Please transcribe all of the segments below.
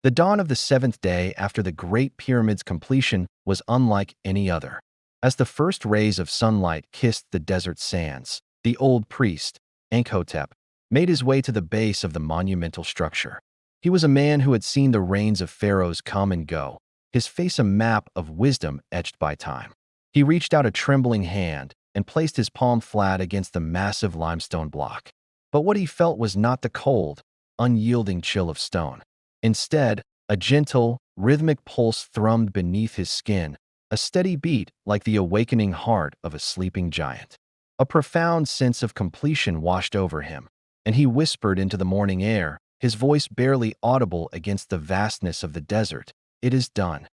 The dawn of the seventh day after the Great Pyramid's completion was unlike any other. As the first rays of sunlight kissed the desert sands, the old priest, Ankhotep, made his way to the base of the monumental structure. He was a man who had seen the reigns of pharaohs come and go, his face a map of wisdom etched by time. He reached out a trembling hand and placed his palm flat against the massive limestone block. But what he felt was not the cold, unyielding chill of stone. Instead, a gentle, rhythmic pulse thrummed beneath his skin, a steady beat like the awakening heart of a sleeping giant. A profound sense of completion washed over him, and he whispered into the morning air, his voice barely audible against the vastness of the desert, "It is done."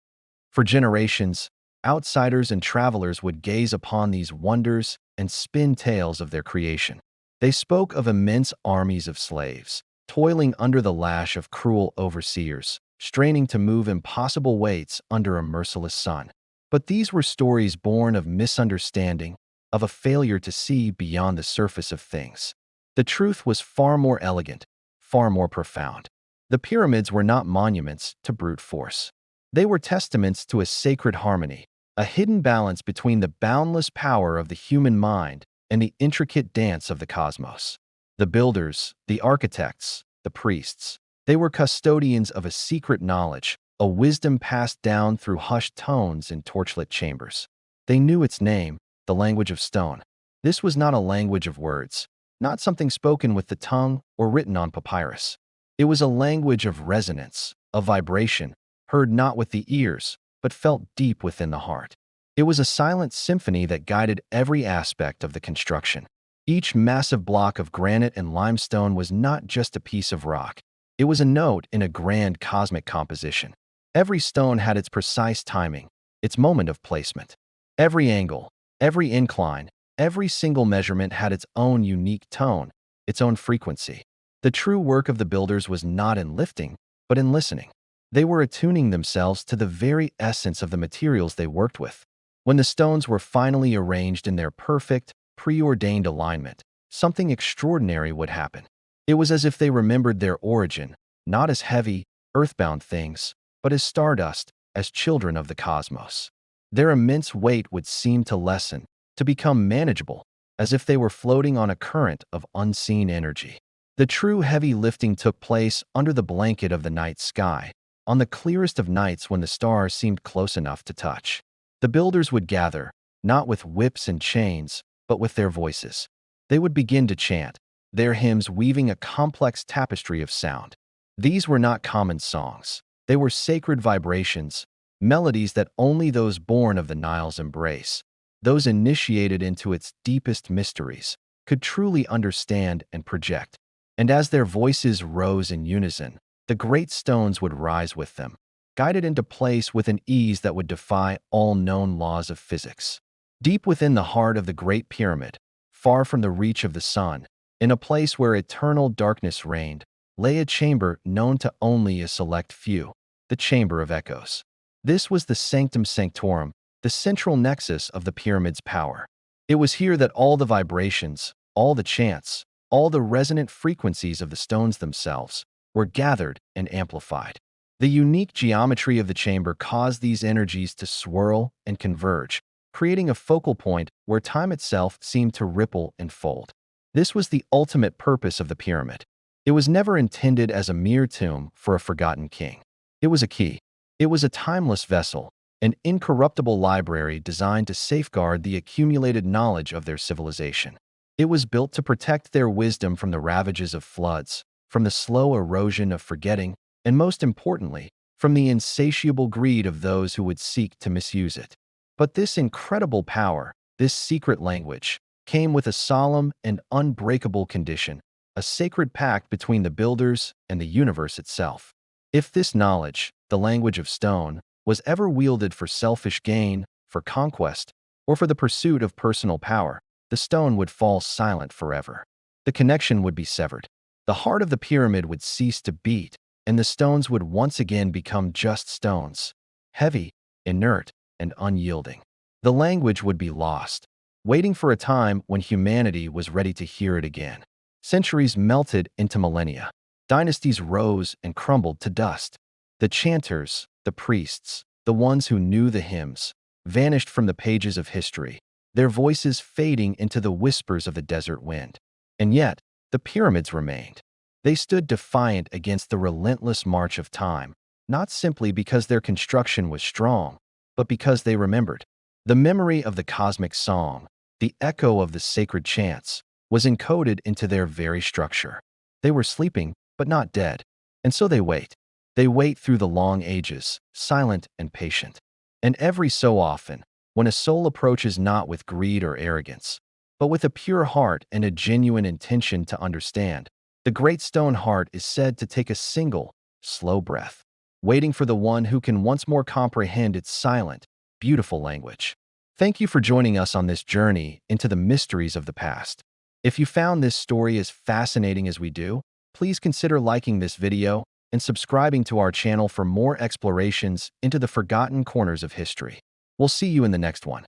For generations, outsiders and travelers would gaze upon these wonders and spin tales of their creation. They spoke of immense armies of slaves, toiling under the lash of cruel overseers, straining to move impossible weights under a merciless sun. But these were stories born of misunderstanding, of a failure to see beyond the surface of things. The truth was far more elegant, far more profound. The pyramids were not monuments to brute force. They were testaments to a sacred harmony, a hidden balance between the boundless power of the human mind and the intricate dance of the cosmos. The builders, the architects, the priests, they were custodians of a secret knowledge, a wisdom passed down through hushed tones in torchlit chambers. They knew its name, the language of stone. This was not a language of words, not something spoken with the tongue or written on papyrus. It was a language of resonance, of vibration, heard not with the ears, but felt deep within the heart. It was a silent symphony that guided every aspect of the construction. Each massive block of granite and limestone was not just a piece of rock. It was a note in a grand cosmic composition. Every stone had its precise timing, its moment of placement. Every angle, every incline, every single measurement had its own unique tone, its own frequency. The true work of the builders was not in lifting, but in listening. They were attuning themselves to the very essence of the materials they worked with. When the stones were finally arranged in their perfect, preordained alignment, something extraordinary would happen. It was as if they remembered their origin, not as heavy, earthbound things, but as stardust, as children of the cosmos. Their immense weight would seem to lessen, to become manageable, as if they were floating on a current of unseen energy. The true heavy lifting took place under the blanket of the night sky, on the clearest of nights when the stars seemed close enough to touch. The builders would gather, not with whips and chains, but with their voices. They would begin to chant, their hymns weaving a complex tapestry of sound. These were not common songs. They were sacred vibrations, melodies that only those born of the Nile's embrace, those initiated into its deepest mysteries, could truly understand and project. And as their voices rose in unison, the great stones would rise with them, guided into place with an ease that would defy all known laws of physics. Deep within the heart of the Great Pyramid, far from the reach of the sun, in a place where eternal darkness reigned, lay a chamber known to only a select few, the Chamber of Echoes. This was the sanctum sanctorum, the central nexus of the pyramid's power. It was here that all the vibrations, all the chants, all the resonant frequencies of the stones themselves were gathered and amplified. The unique geometry of the chamber caused these energies to swirl and converge, creating a focal point where time itself seemed to ripple and fold. This was the ultimate purpose of the pyramid. It was never intended as a mere tomb for a forgotten king. It was a key. It was a timeless vessel, an incorruptible library designed to safeguard the accumulated knowledge of their civilization. It was built to protect their wisdom from the ravages of floods, from the slow erosion of forgetting, and most importantly, from the insatiable greed of those who would seek to misuse it. But this incredible power, this secret language, came with a solemn and unbreakable condition, a sacred pact between the builders and the universe itself. If this knowledge, the language of stone, was ever wielded for selfish gain, for conquest, or for the pursuit of personal power, the stone would fall silent forever. The connection would be severed. The heart of the pyramid would cease to beat, and the stones would once again become just stones, heavy, inert, and unyielding. The language would be lost, waiting for a time when humanity was ready to hear it again. Centuries melted into millennia. Dynasties rose and crumbled to dust. The chanters, the priests, the ones who knew the hymns, vanished from the pages of history, their voices fading into the whispers of the desert wind. And yet, the pyramids remained. They stood defiant against the relentless march of time, not simply because their construction was strong, but because they remembered. The memory of the cosmic song, the echo of the sacred chants, was encoded into their very structure. They were sleeping, but not dead. And so they wait. They wait through the long ages, silent and patient. And every so often, when a soul approaches not with greed or arrogance, but with a pure heart and a genuine intention to understand, the great stone heart is said to take a single, slow breath, waiting for the one who can once more comprehend its silent, beautiful language. Thank you for joining us on this journey into the mysteries of the past. If you found this story as fascinating as we do, please consider liking this video and subscribing to our channel for more explorations into the forgotten corners of history. We'll see you in the next one.